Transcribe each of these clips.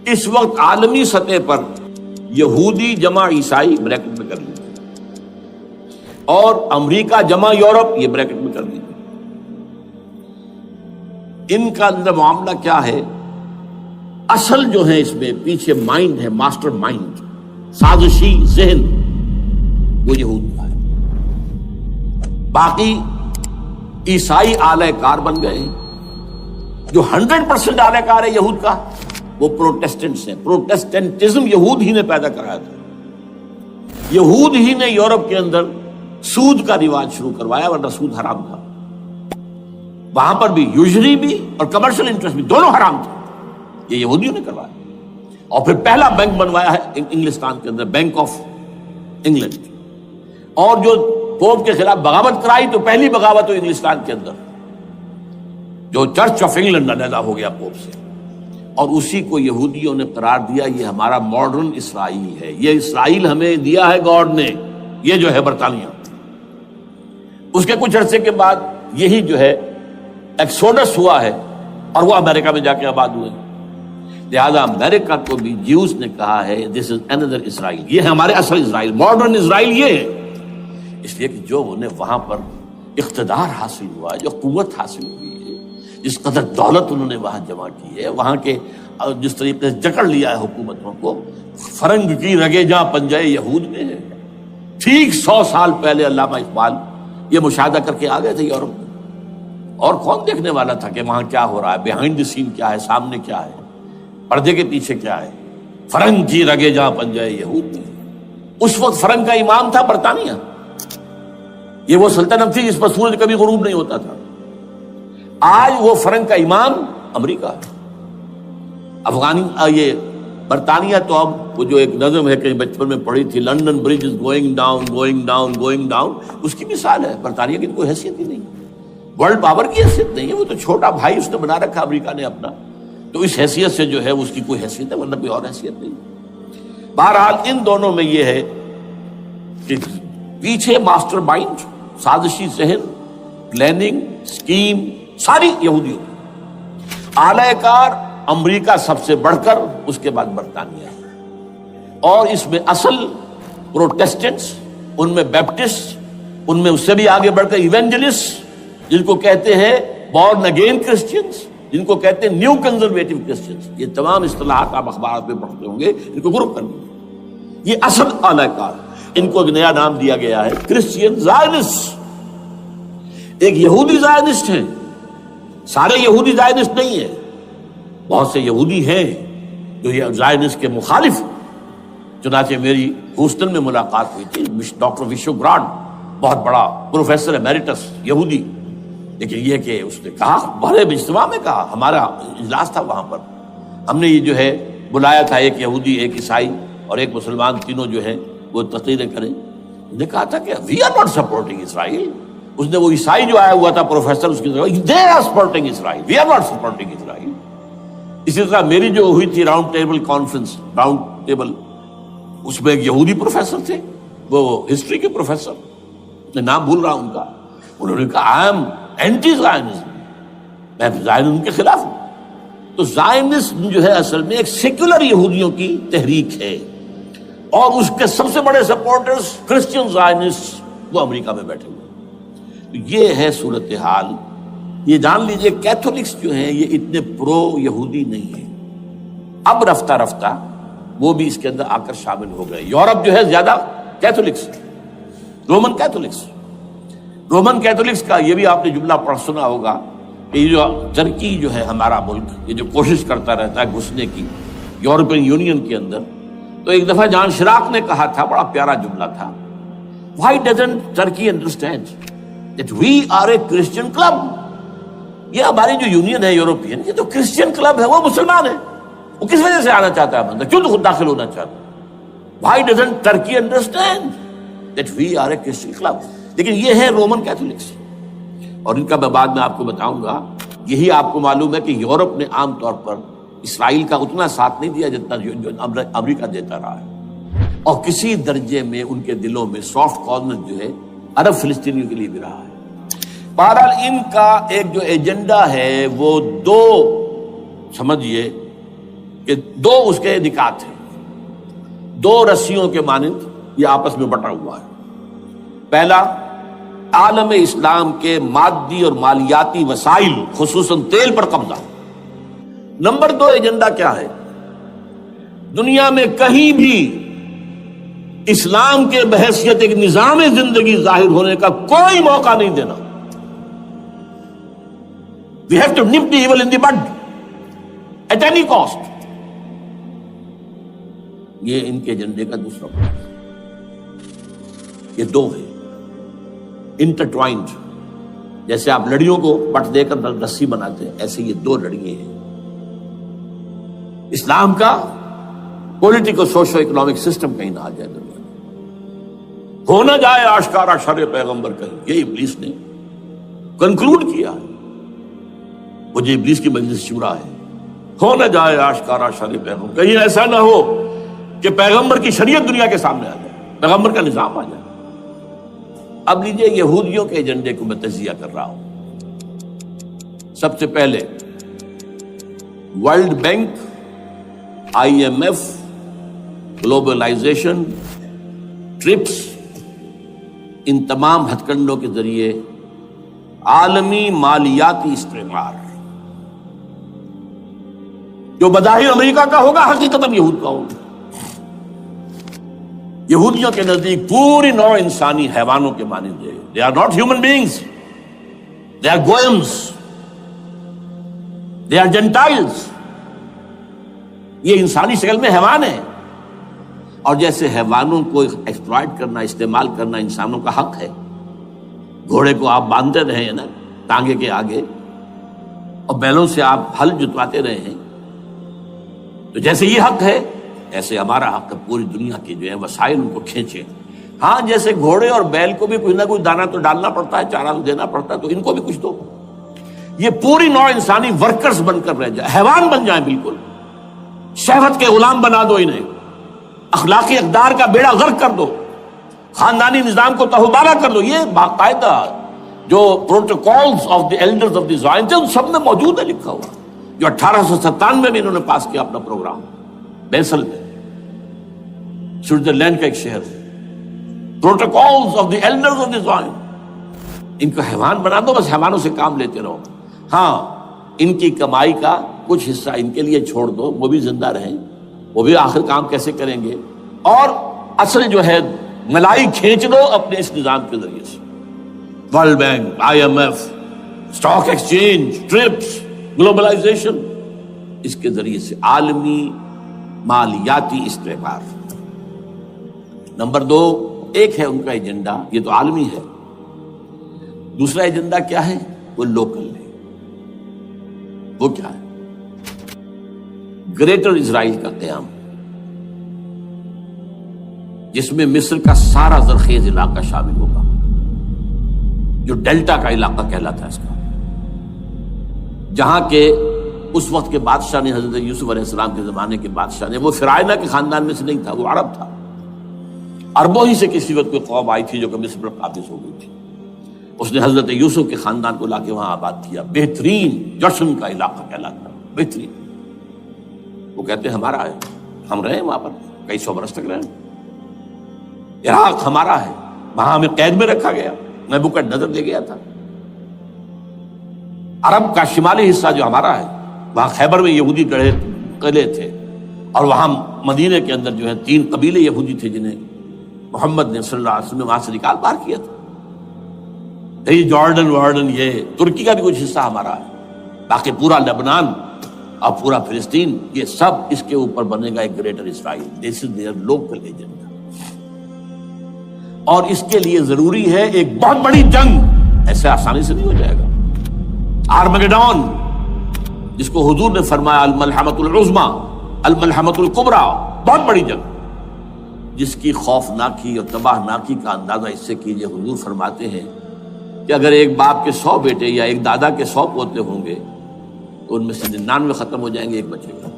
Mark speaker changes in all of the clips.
Speaker 1: اس وقت عالمی سطح پر یہودی جمع عیسائی بریکٹ میں کر لیجیے، اور امریکہ جمع یورپ یہ بریکٹ میں کر لیجیے۔ ان کا اندر معاملہ کیا ہے؟ اصل جو ہے اس میں پیچھے مائنڈ ہے، ماسٹر مائنڈ، سازشی ذہن، وہ یہود کا ہے۔ باقی عیسائی آلہ کار بن گئے ہیں۔ جو 100% آلہ کار ہے یہود کا وہ پروٹیسٹنٹس ہیں۔ پروٹیسٹنٹزم یہود ہی نے پیدا کرایا تھا، یہود ہی نے یورپ کے اندر سود کا رواج شروع کروایا، ورنہ سود حرام تھا۔ وہاں پر بھی یوزری بھی اور کمرشل انٹرسٹ بھی دونوں حرام تھے، یہ یہودیوں نے کروایا۔ اور پھر پہلا بینک بنوایا ہے انگلستان کے اندر، بینک آف انگلینڈ۔ اور جو پوپ کے خلاف بغاوت کرائی تو پہلی بغاوت ہوئی انگلستان کے اندر، جو چرچ آف انگلینڈ علیحدہ ہو گیا پوپ سے، اور اسی کو یہودیوں نے قرار دیا یہ ہمارا ماڈرن اسرائیل ہے، یہ اسرائیل ہمیں دیا ہے گاڈ نے، یہ جو ہے برطانیہ۔ اس کے کچھ عرصے کے بعد یہی جو ہے ایکسوڈس ہوا ہے اور وہ امریکہ میں جا کے آباد ہوئے۔ لہذا امریکہ کو بھی جیوز نے کہا ہے دس از اندر اسرائیل، یہ ہے ہمارے اصل اسرائیل، ماڈرن اسرائیل یہ ہے۔ اس لیے کہ جو انہیں وہاں پر اقتدار حاصل ہوا ہے، جو قوت حاصل ہوئی ہے، جس قدر دولت انہوں نے وہاں جمع کی ہے، وہاں کے جس طریقے سے جکڑ لیا ہے حکومتوں کو، فرنگ کی رگے جہاں پنجے یہود میں ہے۔ ٹھیک 100 سال پہلے علامہ اقبال یہ مشاہدہ کر کے آ گئے تھے یورپ میں، اور کون دیکھنے والا تھا کہ وہاں کیا ہو رہا ہے، بیہائنڈ دی سین کیا ہے، سامنے کیا ہے، پردے کے پیچھے کیا ہے۔ فرنگ کی رگے جہاں پنجے یہود میں۔ اس وقت فرنگ کا امام تھا برطانیہ، یہ وہ سلطنت تھی جس پر سورج کبھی غروب نہیں ہوتا تھا۔ آج وہ فرنگ کا امام امریکہ ہے۔ یہ برطانیہ تو اب وہ جو ایک نظم ہے کہ بچپن میں پڑھی تھی، London bridge is going down going down going down, اس کی مثال ہے۔ برطانیہ کی کوئی حیثیت ہی نہیں، ورلڈ پاور کی حیثیت نہیں ہے، وہ تو چھوٹا بھائی اس نے بنا رکھا امریکہ نے اپنا، تو اس حیثیت سے جو ہے اس کی کوئی حیثیت ہے، ورنہ کوئی اور حیثیت نہیں۔ بہرحال ان دونوں میں یہ ہے کہ پیچھے ماسٹر مائنڈ، سازشی ذہن، پلاننگ، اسکیم ساری یہودیوں کی۔ اعلی کار امریکہ سب سے بڑھ کر، اس کے بعد برطانیہ، اور اس میں اصل پروٹیسٹنٹس، ان میں بیپٹسٹ، ان میں اس سے بھی آگے بڑھ کر ایونجلسٹ، جن کو کہتے ہیں بورن اگین کرسچنز، جن کو کہتے ہیں نیو کنزرویٹو کرسچنز، یہ تمام اصطلاحات آپ اخبارات میں پڑھتے ہوں گے، ان کو گروپ کر لیں۔ یہ اصل اعلی کار، ان کو ایک نیا نام دیا گیا ہے کرسچین زائنسٹ۔ ایک یہودی زائنسٹ ہیں، سارے یہودی زائنسٹ نہیں ہیں، بہت سے یہودی ہیں جو یہ زائنسٹ کے مخالف۔ چنانچہ میری ہیوسٹن میں ملاقات ہوئی تھی ڈاکٹر وشو گرانڈ، بہت بڑا پروفیسر ایمیریٹس یہودی، لیکن یہ کہ اس نے کہا، بڑے اجتماع میں کہا، ہمارا اجلاس تھا وہاں پر، ہم نے یہ جو ہے بلایا تھا ایک یہودی، ایک عیسائی اور ایک مسلمان، تینوں جو ہے وہ تقریریں کریں۔ نے کہا تھا کہ وی آر ناٹ سپورٹنگ اسرائیل۔ اس نے وہ عیسائی جو آیا ہوا تھا پروفیسر، اس کی طرف they are supporting Israel, we are not supporting Israel. اسی طرح میری جو ہوئی تھی round table conference, round table, اس میں ایک یہودی پروفیسر تھے، وہ ہسٹری کے پروفیسر، میں نام بھول رہا ہوں ان کا، انہوں نے کہا آئی ایم اینٹی زائنزم، میں زائنزم کے خلاف ہوں۔ تو زائنزم جو ہے اصل میں ایک سیکولر یہودیوں کی تحریک ہے، اور اس کے سب سے بڑے سپورٹرز کرسچین زائنسٹ وہ امریکہ میں بیٹھے ہوئے۔ تو یہ ہے صورتحال۔ یہ جان لیجئے کیتھولکس جو ہیں یہ اتنے پرو یہودی نہیں ہیں، اب رفتہ رفتہ وہ بھی اس کے اندر آ کر شامل ہو گئے۔ یورپ جو ہے زیادہ Catholics, Roman Catholics, Roman Catholics کا یہ بھی آپ نے جملہ پڑھ سنا ہوگا کہ یہ جو ترکی جو ہے ہمارا ملک، یہ جو کوشش کرتا رہتا ہے گھسنے کی یورپین یونین کے اندر، تو ایک دفعہ جان شراق نے کہا تھا، بڑا پیارا جملہ تھا، why doesn't Turkey understand that we are a Christian club؟ یہ ہماری جو یونین ہے یورپین، یہ تو کرسچین کلب ہے، وہ مسلمان ہے، وہ کس وجہ سے آنا چاہتا ہے اندر، کیوں تو خود داخل ہونا چاہتا ہے؟ why doesn't Turkey understand that we are a Christian club؟ لیکن یہ ہے رومن کیتھولکس، اور ان کا میں بعد میں آپ کو بتاؤں گا۔ یہی آپ کو معلوم ہے کہ یورپ نے عام طور پر اسرائیل کا اتنا ساتھ نہیں دیا جتنا جو امریکہ دیتا رہا ہے، اور کسی درجے میں ان کے دلوں میں سافٹ کارنر جو ہے عرب فلسطینیوں کے لیے بھی رہا ہے۔ بہرحال ان کا ایک جو ایجنڈا ہے وہ دو سمجھیے کہ دو اس کے نکات ہیں، دو رسیوں کے مانند یہ آپس میں بٹا ہوا ہے۔ پہلا، عالم اسلام کے مادی اور مالیاتی وسائل خصوصاً تیل پر قبضہ۔ نمبر دو ایجنڈا کیا ہے؟ دنیا میں کہیں بھی اسلام کے بحیثیت ایک نظام زندگی ظاہر ہونے کا کوئی موقع نہیں دینا۔ We have to nip the evil in the bud at any cost۔ یہ ان کے ایجنڈے کا دوسرا پہلو ہے۔ یہ دو ہے انٹرٹوائنڈ، جیسے آپ لڑیوں کو پٹ دے کر رسی بناتے ہیں، ایسے یہ دو لڑیے ہیں۔ اسلام کا پولیٹیکل سوشو اکنامک سسٹم کہیں نہ آ جائے دنیا میں، ہو نہ جائے آشکارا شر پیغمبر کہیں، یہ ابلیس نے کنکلوڈ کیا ہے۔ وہ جو ابلیس کی مجلس شورا ہے، ہو نہ جائے آشکارا شر پیغمبر، کہیں ایسا نہ ہو کہ پیغمبر کی شریعت دنیا کے سامنے آ جائے، پیغمبر کا نظام آ جائے۔ اب لیجئے یہودیوں کے ایجنڈے کو میں تجزیہ کر رہا ہوں۔ سب سے پہلے World Bank, I M F, globalisation, TRIPS, ان تمام ہتھ کنڈوں کے ذریعے عالمی مالیاتی استعمار، جو بظاہر امریکہ کا ہوگا حقیقتاً یہود کا ہوگا۔ یہودیوں کے نزدیک پوری نوع انسانی حیوانوں کے مانند ہے۔ They are not human beings. They are goyams. They are Gentiles. یہ انسانی شکل میں حیوان ہیں، اور جیسے حیوانوں کو ایکسپلائٹ کرنا، استعمال کرنا انسانوں کا حق ہے۔ گھوڑے کو آپ باندھتے رہے ہیں نا ٹانگے کے آگے، اور بیلوں سے آپ ہل جتواتے رہے ہیں، تو جیسے یہ حق ہے ایسے ہمارا حق ہے پوری دنیا کے جو ہے وسائل ان کو کھینچے۔ ہاں، جیسے گھوڑے اور بیل کو بھی کچھ نہ کچھ دانہ تو ڈالنا پڑتا ہے، چارہ تو دینا پڑتا ہے، تو ان کو بھی کچھ دو۔ یہ پوری نوع انسانی ورکرز بن کر رہ جائے، حیوان بن جائیں، بالکل شہوت کے غلام بنا دو انہیں، اخلاقی اقدار کا بیڑا غرق کر دو، خاندانی نظام کو تہوبالا کر دو۔ یہ باقاعدہ جو Protocols of the Elders of the Zion ان سب میں موجود ہے، لکھا ہوا، جو 1897 میں انہوں نے پاس کیا اپنا پروگرام بیسل میں، سوئٹزرلینڈ کا ایک شہر ہے۔ Protocols of the Elders of the Zion, ان کو حیوان بنا دو، بس حیوانوں سے کام لیتے رہو۔ ہاں، ان کی کمائی کا کچھ حصہ ان کے لیے چھوڑ دو، وہ بھی زندہ رہیں، وہ بھی آخر کام کیسے کریں گے، اور اصل جو ہے ملائی کھینچ دو اپنے اس نظام کے ذریعے سے۔ World Bank, I M F, stock exchange, TRIPS, globalisation, اس کے ذریعے سے عالمی مالیاتی استعمار۔ نمبر دو، ایک ہے ان کا ایجنڈا، یہ تو عالمی ہے۔ دوسرا ایجنڈا کیا ہے؟ وہ لوکل ہے۔ وہ کیا ہے؟ گریٹر اسرائیل کا قیام، جس میں مصر کا سارا زرخیز علاقہ شامل ہوگا، جو ڈیلٹا کا علاقہ کہلاتا ہے اس کا، جہاں کے اس وقت کے بادشاہ نے، حضرت یوسف علیہ السلام کے زمانے کے بادشاہ نے، وہ فرعونہ کے خاندان میں سے نہیں تھا، وہ عرب تھا۔ عربوں ہی سے کسی وقت کوئی قوم آئی تھی جو کہ مصر پر قابض ہو گئی تھی، اس نے حضرت یوسف کے خاندان کو لا کے وہاں آباد کیا۔ بہترین جشن کا علاقہ کہلاتا ہے، بہترین۔ وہ کہتے ہیں ہمارا ہے، ہم رہے وہاں پر کئی سو برس تک رہے۔ عراق ہمارا ہے، وہاں ہمیں قید میں رکھا گیا، نبوکدنضر لے گیا تھا۔ عرب کا شمالی حصہ جو ہمارا ہے، وہاں خیبر میں یہودی قلعے تھے، اور وہاں مدینے کے اندر جو ہے 3 قبیلے یہودی تھے جنہیں محمد نے صلی اللہ علیہ وسلم وہاں سے نکال پار کیا تھا۔ یہ جارڈن وارڈن، یہ ترکی کا بھی کچھ حصہ ہمارا ہے، باقی پورا لبنان اور پورا فلسطین، یہ سب اس کے اوپر بنے گا ایک greater Israel. This is there local agenda, اور اس کے لیے ضروری ہے ایک بہت بڑی جنگ، ایسے آسانی سے نہیں ہو جائے گا۔ آرمگیڈون، جس کو حضور نے فرمایا الملحمۃ العظمیٰ، الملحمۃ الکبریٰ، بہت بڑی جنگ، جس کی خوفناکی اور تباہ ناکی کا اندازہ اس سے کیجئے۔ حضور فرماتے ہیں کہ اگر ایک باپ کے 100 بیٹے یا ایک دادا کے 100 پوتے ہوں گے تو ان میں سے 99 ختم ہو جائیں گے، ایک بچے گا۔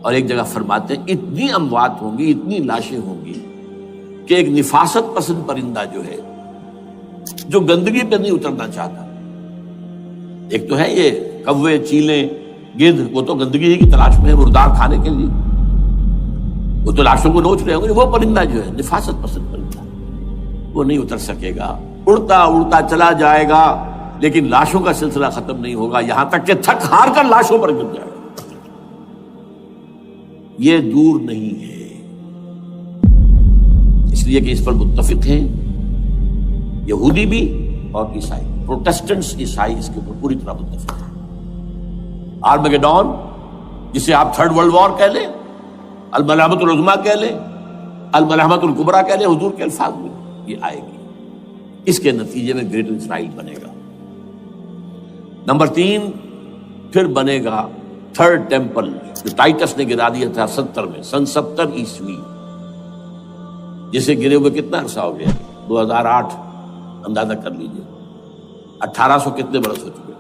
Speaker 1: اور ایک جگہ فرماتے ہیں اتنی اموات ہوں گی، اتنی لاشیں ہوں گی کہ ایک نفاست پسند پرندہ جو ہے، جو گندگی پہ نہیں اترنا چاہتا، ایک تو ہے یہ کوے، چیلیں، گدھ وہ تو گندگی کی تلاش میں ہے مردار کھانے کے لیے، وہ تو لاشوں کو نوچ رہے ہوں گے. وہ پرندہ جو ہے نفاست پسند پرندہ، وہ نہیں اتر سکے گا، اڑتا اڑتا چلا جائے گا، لیکن لاشوں کا سلسلہ ختم نہیں ہوگا یہاں تک کہ تھک ہار کر لاشوں پر گر جائے گا. یہ دور نہیں ہے، اس لیے کہ اس پر متفق ہیں یہودی بھی اور عیسائی. پروٹسٹنٹس عیسائی اس کے اوپر پوری طرح متفق ہیں. آرمیگیڈون جسے آپ تھرڈ ورلڈ وار کہہ لیں، الملحمۃ العظمیٰ کہہ لیں، الملحمۃ الکبریٰ کہہ لیں، حضور کے الفاظ میں یہ آئے گی. اس کے نتیجے میں گریٹر اسرائیل بنے گا. نمبر 3 پھر بنے گا تھرڈ ٹیمپل جو ٹائٹس نے گرا دیا تھا 70 میں، سن 70 عیسوی، جسے گرے ہوئے کتنا عرصہ ہو گیا؟ 2008. اندازہ کر لیجئے 1800 کتنے برس ہو چکے.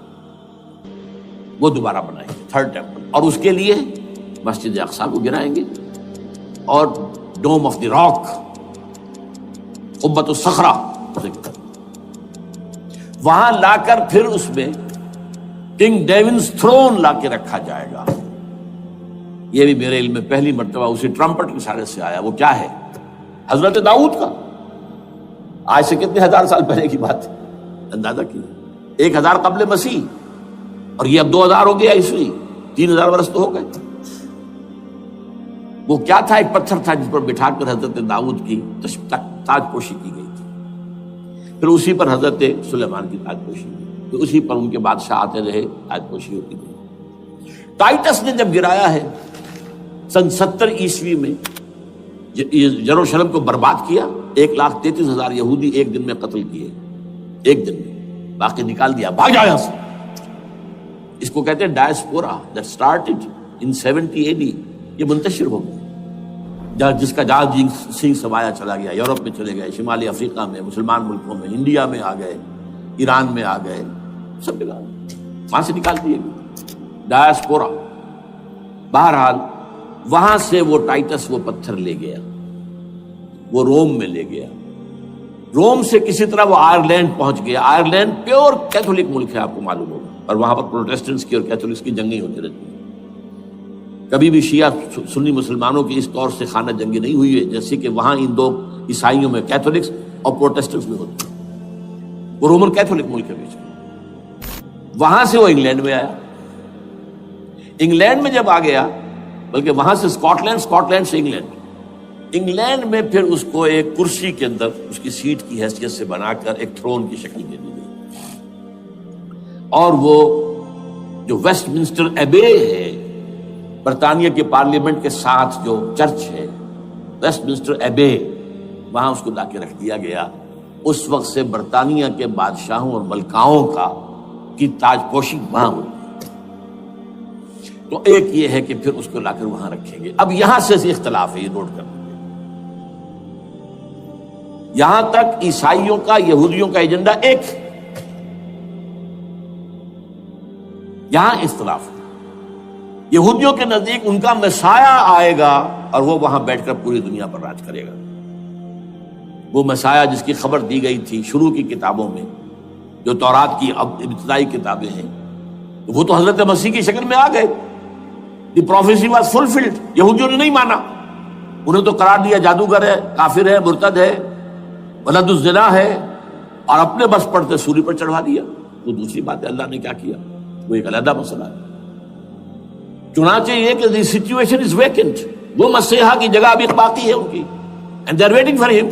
Speaker 1: وہ دوبارہ بنائیں گے تھرڈ ٹیمپل، اور اس کے لیے مسجد اقصیٰ کو گرائیں گے اور ڈوم آف دی راک، قبۃ الصخرہ، وہاں لا کر پھر اس میں کنگ ڈیونز تھرون لا کے رکھا جائے گا. یہ بھی میرے علم میں پہلی مرتبہ اسی ٹرمپٹ کے اشارے سے آیا. وہ کیا ہے؟ حضرت داؤد کا. آج سے کتنے ہزار سال پہلے کی بات ہے، اندازہ کیجیے. 1000 قبل مسیح، اور یہ اب 2000 ہو گیا عیسوی، 3000 برس تو ہو گئے. وہ کیا تھا؟ ایک پتھر تھا جس پر بٹھا کر حضرت داؤد کی تاج پوشی کی گئی تھی. پھر اسی پر حضرت سلیمان کی تاج پوشی ہوئی، پھر اسی پر ان کے بادشاہ آتے رہے، تاج پوشی ہوتی گئی. ٹائٹس نے جب گرایا ہے سن 70 عیسوی میں، یروشلم کو برباد کیا، 1,33,000 یہودی ایک دن میں قتل کیے، ایک دن میں، باقی نکال دیا، بھاگ جاؤ یہاں سے. اس کو کہتے ہیں diaspora, that started in 70 AD. یہ منتشر ہو گیا، جس کا جہاز سنگھ سمایا چلا گیا، یورپ میں چلے گئے، شمالی افریقہ میں، مسلمان ملکوں میں، انڈیا میں آ گئے، ایران میں آ گئے، سب جگہ وہاں سے نکال دیے گئے، ڈائسپورا. بہرحال وہاں سے وہ ٹائٹس وہ پتھر لے گیا، وہ روم میں لے گیا. روم سے کسی طرح وہ آئرلینڈ پہنچ گیا. آئرلینڈ پیور کیتھولک ملک ہے، آپ کو معلوم ہوگا، اور وہاں پر پروٹیسٹنٹس کی اور کیتھولکس کی جنگیں ہوتی رہتی ہیں. کبھی بھی شیعہ سنی مسلمانوں کی اس طور سے خانہ جنگی نہیں ہوئی ہے جیسے کہ وہاں ان دو عیسائیوں میں، کیتھولکس اور پروٹیسٹنٹس میں ہوتی ہے. وہ رومن کیتھولک ملک ہے بیچ میں. وہاں سے وہ انگلینڈ میں آیا. انگلینڈ میں جب آ گیا، بلکہ وہاں سے اسکاٹ لینڈ سے انگلینڈ میں پھر اس کو ایک کرسی کے اندر اس کی سیٹ کی حیثیت سے بنا کر ایک تھرون کی شکل دے دی گئی. اور وہ جو ویسٹ منسٹر ایبے ہے، برطانیہ کے پارلیمنٹ کے ساتھ جو چرچ ہے، ویسٹ منسٹر ایبے، وہاں اس کو لا کے رکھ دیا گیا. اس وقت سے برطانیہ کے بادشاہوں اور ملکاؤں کی تاج پوشی وہاں ہوئی. تو ایک یہ ہے کہ پھر اس کو لا کر وہاں رکھیں گے. اب یہاں سے اختلاف ہے، یہ نوٹ کر لیں. یہاں تک عیسائیوں کا، یہودیوں کا ایجنڈا ایک، یہاں اختلاف ہے. یہودیوں کے نزدیک ان کا مسیح آئے گا اور وہ وہاں بیٹھ کر پوری دنیا پر راج کرے گا. وہ مسیح جس کی خبر دی گئی تھی شروع کی کتابوں میں، جو تورات کی اب ابتدائی کتابیں ہیں، وہ تو حضرت مسیح کی شکل میں آ گئے. دی پروفیسی واز فلفلڈ. یہودیوں نے نہیں مانا، انہیں تو قرار دیا جادوگر ہے، کافر ہے، مرتد ہے، ولد الزنا ہے، اور اپنے بس پڑتے سولی پر چڑھوا دیا. وہ دوسری بات ہے، اللہ نے کیا کیا وہ ایک علیحدہ مسئلہ ہے. چنانچہ یہ کہ دی سچویشن از ویکنٹ، وہ مسیحا کی جگہ ابھی باقی ہے ان کی، and they are waiting for ہم.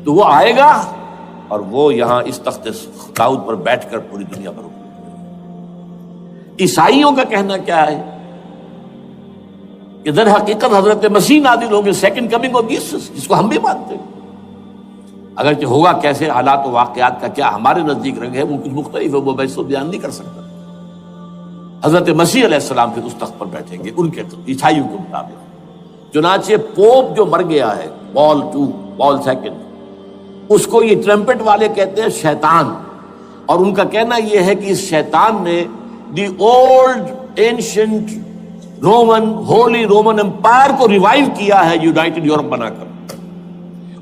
Speaker 1: تو وہ آئے گا اور وہ یہاں اس تخت داؤد پر بیٹھ کر پوری دنیا پر. عیسائیوں کا کہنا کیا ہے کہ در حقیقت حضرت مسیح نازل ہوں گے، سیکنڈ کمنگ آف جیسس، جس کو ہم بھی مانتے ہیں. اگرچہ ہوگا کیسے، حالات و واقعات کا کیا ہمارے نزدیک رنگ ہے وہ کچھ مختلف ہے، وہ میں اس کو بیان نہیں کر سکتا. حضرت مسیح علیہ السلام پھر اس تخت پر بیٹھیں گے ان کے عیسائیوں کے مطابق. چنانچہ پوپ جو مر گیا ہے، پال سیکنڈ، اس کو یہ ٹرمپٹ والے کہتے ہیں شیطان. اور ان کا کہنا یہ ہے کہ اس شیطان نے the old ancient Roman holy Roman empire کو ریوائیو کیا ہے یونائٹڈ یورپ بنا کر.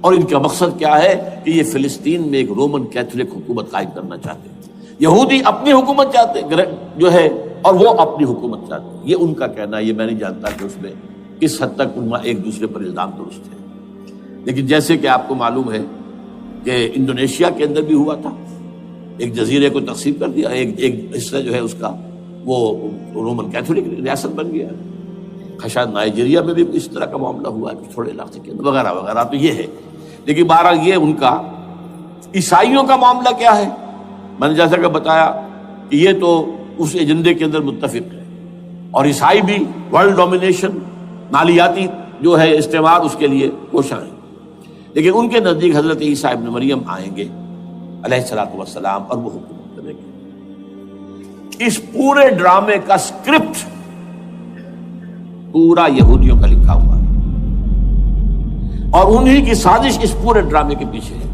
Speaker 1: اور ان کا مقصد کیا ہے کہ یہ فلسطین میں ایک رومن کیتھولک حکومت قائم کرنا چاہتے ہیں. یہودی اپنی حکومت چاہتے ہیں جو ہے اور وہ اپنی حکومت چاہتے ہیں. یہ ان کا کہنا ہے. یہ میں نہیں جانتا کہ اس میں کس حد تک ان ایک دوسرے پر الزام درست ہے. لیکن جیسے کہ آپ کو معلوم ہے کہ انڈونیشیا کے اندر بھی ہوا تھا, ایک جزیرے کو تقسیم کر دیا, ایک حصہ جو ہے اس کا وہ رومن کیتھولک ریاست بن گیا. شاید نائجیریا میں بھی اس طرح کا معاملہ ہوا ہے کچھ تھوڑے علاقے کے اندر وغیرہ وغیرہ. تو یہ ہے. لیکن بہرحال یہ ان کا. عیسائیوں کا معاملہ کیا ہے؟ میں نے جیسا کہ بتایا کہ یہ تو اس ایجنڈے کے اندر متفق ہے, اور عیسائی بھی ورلڈ ڈومینیشن, مالیاتی جو ہے استعمار, اس کے لیے کوشاں ہیں. لیکن ان کے نزدیک حضرت عیسیٰ ابن مریم آئیں گے علیہ الصلوۃ والسلام, اور وہ حکومت کریں گے. اس پورے ڈرامے کا اسکرپٹ پورا یہودیوں کا لکھا ہوا ہے, اور انہی کی سازش اس پورے ڈرامے کے پیچھے ہے.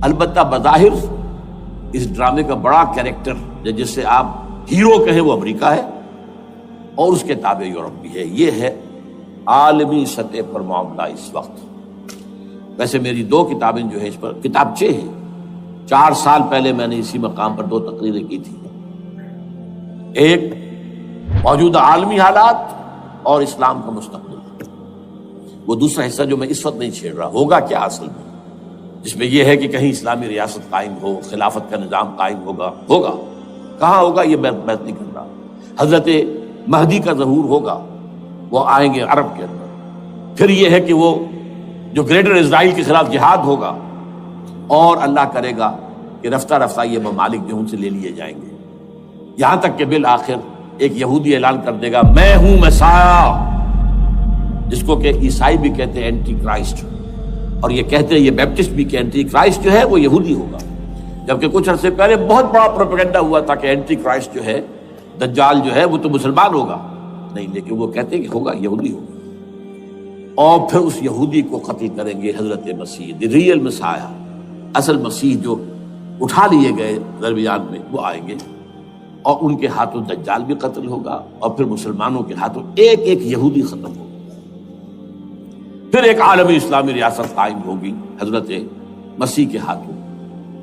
Speaker 1: البتہ بظاہر اس ڈرامے کا بڑا کیریکٹر جس سے آپ ہیرو کہیں وہ امریکہ ہے, اور اس کے تابع یورپ بھی ہے. یہ ہے عالمی سطح پر معاملہ اس وقت. ویسے میری 2 کتابیں جو ہے اس پر کتابچے ہیں. 4 سال پہلے میں نے اسی مقام پر 2 تقریریں کی تھی. ایک موجودہ عالمی حالات اور اسلام کا مستقبل. وہ دوسرا حصہ جو میں اس وقت نہیں چھیڑ رہا, ہوگا کیا اصل میں, جس میں یہ ہے کہ کہیں اسلامی ریاست قائم ہو, خلافت کا نظام قائم ہوگا کہاں ہوگا یہ میں بحث نہیں کر رہا. حضرت مہدی کا ظہور ہوگا, وہ آئیں گے عرب کے اندر. پھر یہ ہے کہ وہ جو گریٹر اسرائیل کے خلاف جہاد ہوگا, اور اللہ کرے گا کہ رفتہ رفتہ یہ ممالک جو ان سے لے لیے جائیں گے, یہاں تک کہ بالآخر ایک یہودی اعلان کر دے گا میں ہوں مسیح, جس کو کہ عیسائی بھی کہتے ہیں اینٹی کرائسٹ, اور یہ کہتے ہیں یہ بیپٹسٹ بھی کہ اینٹی کرائسٹ جو ہے وہ یہودی ہوگا. جبکہ کچھ عرصے پہلے بہت بڑا پروپیگنڈا ہوا تھا کہ اینٹی کرائسٹ جو ہے, دجال جو ہے, وہ تو مسلمان ہوگا. نہیں, لیکن وہ کہتے ہیں کہ ہوگا یہودی ہوگا. اور پھر اس یہودی کو قتل کریں گے حضرت مسیح, دی ریئل مسیح, اصل مسیح جو اٹھا لیے گئے درمیان میں, وہ آئیں گے, اور ان کے ہاتھوں دجال بھی قتل ہوگا, اور پھر مسلمانوں کے ہاتھوں ایک ایک یہودی ختم ہوگا. پھر ایک عالمی اسلامی ریاست قائم ہوگی حضرت مسیح کے ہاتھوں,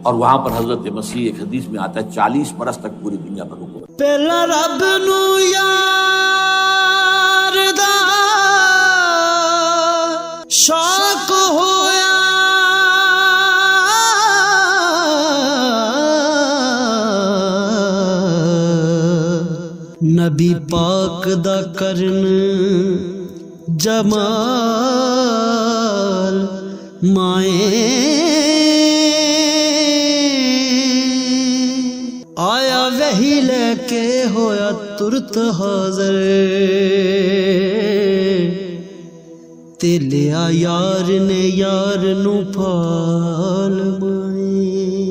Speaker 1: اور وہاں پر حضرت مسیح, ایک حدیث میں آتا ہے 40 برس تک پوری دنیا پر حکومت.
Speaker 2: پہلا رب نو یار دا شوق ہویا, نبی پاک دا کرن جمال مائیں آیا وہی لے کے ہویا ترت حاضر, تے لیا یار نے یار نو پال مائیں.